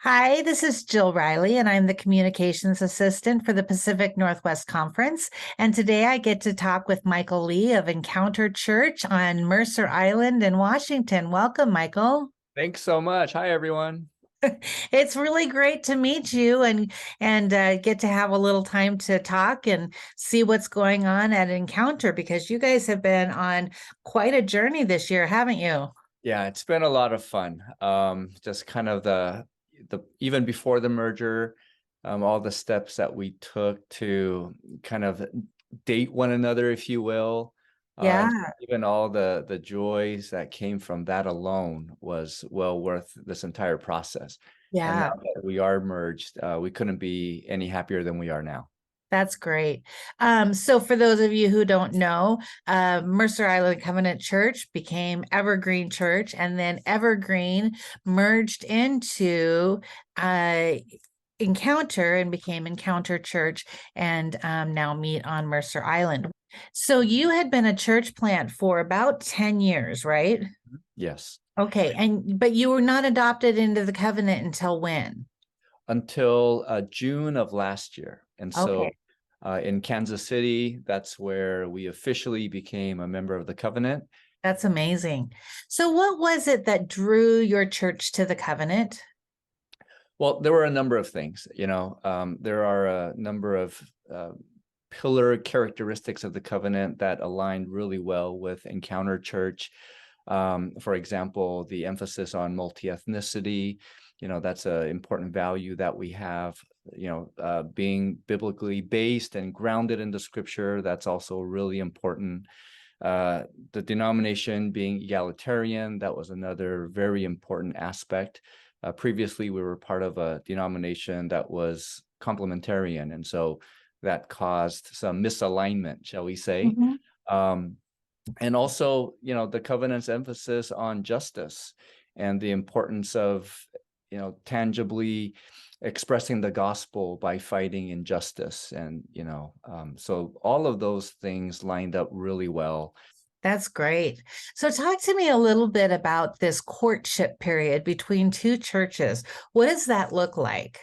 Hi, this is Jill Riley, and I'm the Communications Assistant for the Pacific Northwest Conference. And today I get to talk with Michael Lee of Encounter Church on Mercer Island in Washington. Welcome, Michael. Thanks so much. Hi, everyone. It's really great to meet you and get to have a little time to talk and see what's going on at Encounter because you guys have been on quite a journey this year, haven't you? Yeah, it's been a lot of fun. Just kind of the even before the merger, all the steps that we took to kind of date one another, if you will, and Yeah, even all the joys that came from that alone was well worth this entire process. And now yeah. that we are merged, we couldn't be any happier than we are now. That's great. So for those of you who don't know, Mercer Island Covenant Church became Evergreen Church, and then Evergreen merged into uh, Encounter and became Encounter Church, and now meet on Mercer Island. So you had been a church plant for about 10 years, right? Yes. Okay, and but you were not adopted into the covenant until when? Until June of last year. And so Okay. in Kansas City, that's where we officially became a member of the covenant. That's amazing. So, what was it that drew your church to the covenant? Well, there were a number of things. There are a number of pillar characteristics of the covenant that aligned really well with Encounter Church. For example, the emphasis on multi-ethnicity, that's an important value that we have. Being biblically based and grounded in the scripture, that's also really important. The denomination being egalitarian, that was another very important aspect. Previously, we were part of a denomination that was complementarian, and so that caused some misalignment, shall we say. Mhm. Um, and also, the covenant's emphasis on justice and the importance of, tangibly expressing the gospel by fighting injustice. And, so all of those things lined up really well. That's great. So, talk to me a little bit about this courtship period between two churches. What does that look like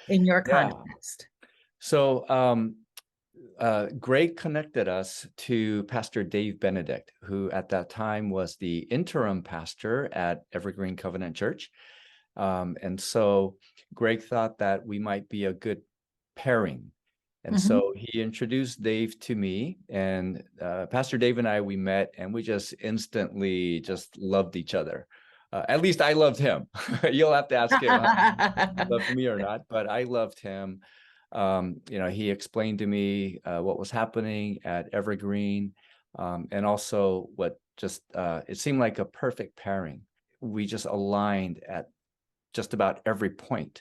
in your Yeah. context? So, Greg connected us to Pastor Dave Benedict, who at that time was the interim pastor at Evergreen Covenant Church. And so Greg thought that we might be a good pairing. And Mhm. so he introduced Dave to me, and Pastor Dave and I, we met and we just instantly just loved each other. At least I loved him. You'll have to ask him how he loved me or not, but I loved him. He explained to me what was happening at Evergreen, and also what just it seemed like a perfect pairing. We just aligned at just about every point.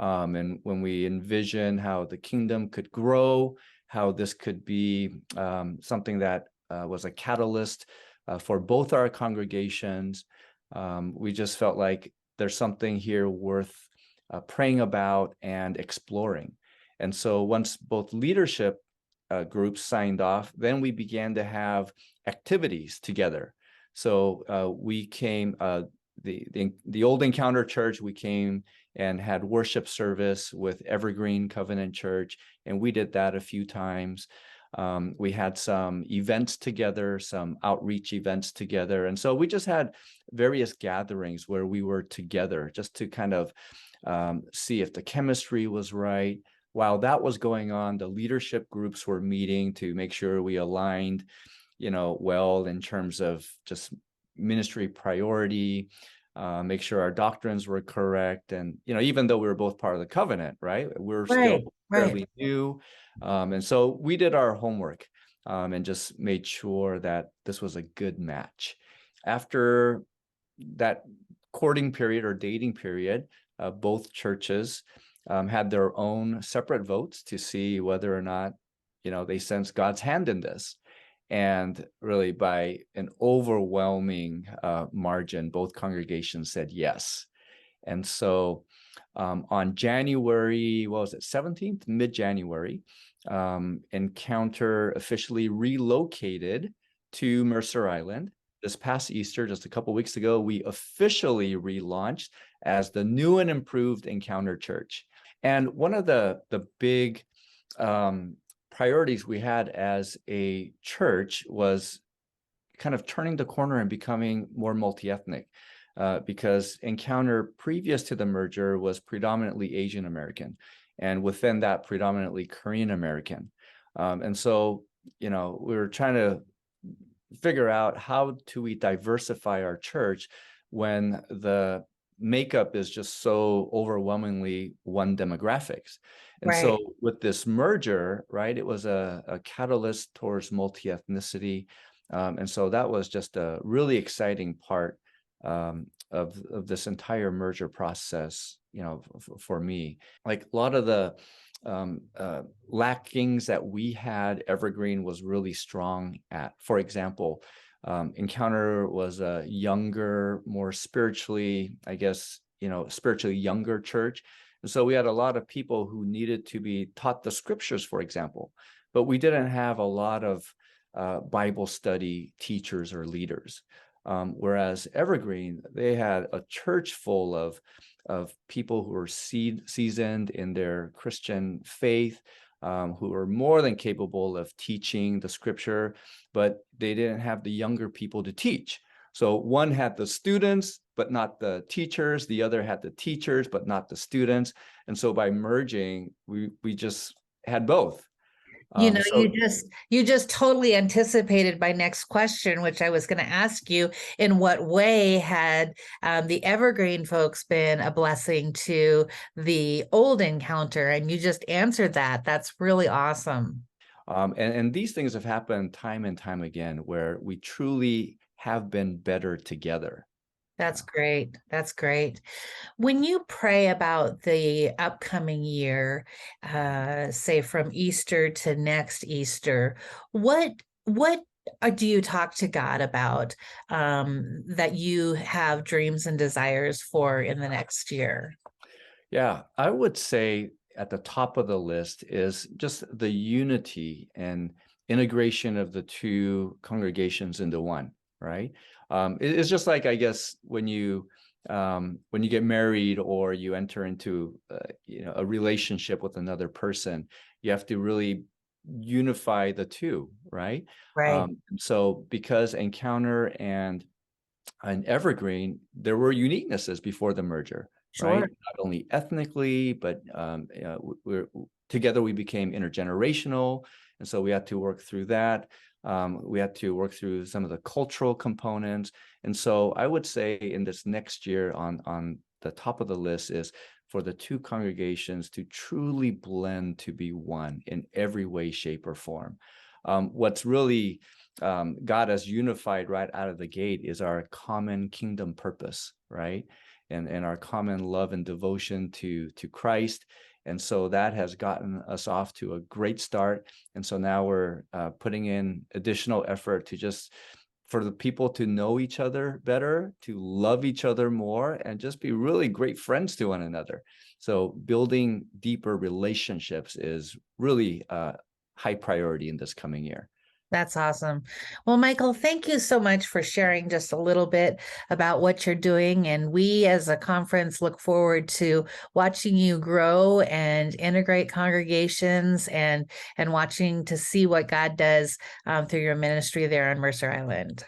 And when we envision how the kingdom could grow, how this could be something that was a catalyst for both our congregations, we just felt like there's something here worth praying about and exploring. And so once both leadership groups signed off, then we began to have activities together. So we came, the old Encounter Church, we came and had worship service with Evergreen Covenant Church, and we did that a few times. We had some events together, some outreach events together. And so we just had various gatherings where we were together just to kind of see if the chemistry was right. While that was going on, the leadership groups were meeting to make sure we aligned, well in terms of just ministry priority, make sure our doctrines were correct. And, even though we were both part of the covenant, right, we're Right, still right. fairly new. And so we did our homework and just made sure that this was a good match. After that courting period or dating period, both churches had their own separate votes to see whether or not, they sensed God's hand in this. And really, by an overwhelming margin, both congregations said yes. And so on January, what was it, 17th, mid-January, Encounter officially relocated to Mercer Island. This past Easter, just a couple of weeks ago, we officially relaunched as the new and improved Encounter Church. And one of the big priorities we had as a church was kind of turning the corner and becoming more multi-ethnic, because Encounter previous to the merger was predominantly Asian American, and within that predominantly Korean American. And so, we were trying to figure out how do we diversify our church when the makeup is just so overwhelmingly one demographics. And Right. so with this merger, right, it was a catalyst towards multi-ethnicity. And so that was just a really exciting part of this entire merger process, for me. Like a lot of the lackings that we had, Evergreen was really strong at. For example, Encounter was a younger, more spiritually, I guess, spiritually younger church. And so we had a lot of people who needed to be taught the scriptures, for example, but we didn't have a lot of Bible study teachers or leaders. Whereas Evergreen, they had a church full of people who were seasoned in their Christian faith, who were more than capable of teaching the scripture, but they didn't have the younger people to teach. So one had the students, but not the teachers. The other had the teachers, but not the students. And so by merging, we just had both. You just totally anticipated my next question, which I was going to ask you. In what way had the Evergreen folks been a blessing to the old Encounter? And you just answered that. That's really awesome. And these things have happened time and time again, where we truly have been better together. That's great. That's great. When you pray about the upcoming year, say from Easter to next Easter, what do you talk to God about that you have dreams and desires for in the next year? Yeah, I would say at the top of the list is just the unity and integration of the two congregations into one, right? It's just like, I guess, when you get married or you enter into a relationship with another person, you have to really unify the two, right? Right. So because Encounter and Evergreen, there were uniquenesses before the merger, right? Sure. Not only ethnically, but we're together we became intergenerational, and so we had to work through that. We had to work through some of the cultural components, and so I would say in this next year, on the top of the list is for the two congregations to truly blend to be one in every way, shape, or form. What's really God has unified right out of the gate is our common kingdom purpose, right? And our common love and devotion to Christ. And so that has gotten us off to a great start. And so now we're putting in additional effort to just for the people to know each other better, to love each other more, and just be really great friends to one another. So building deeper relationships is really high priority in this coming year. That's awesome. Well, Michael, thank you so much for sharing just a little bit about what you're doing. And we as a conference look forward to watching you grow and integrate congregations and watching to see what God does through your ministry there on Mercer Island.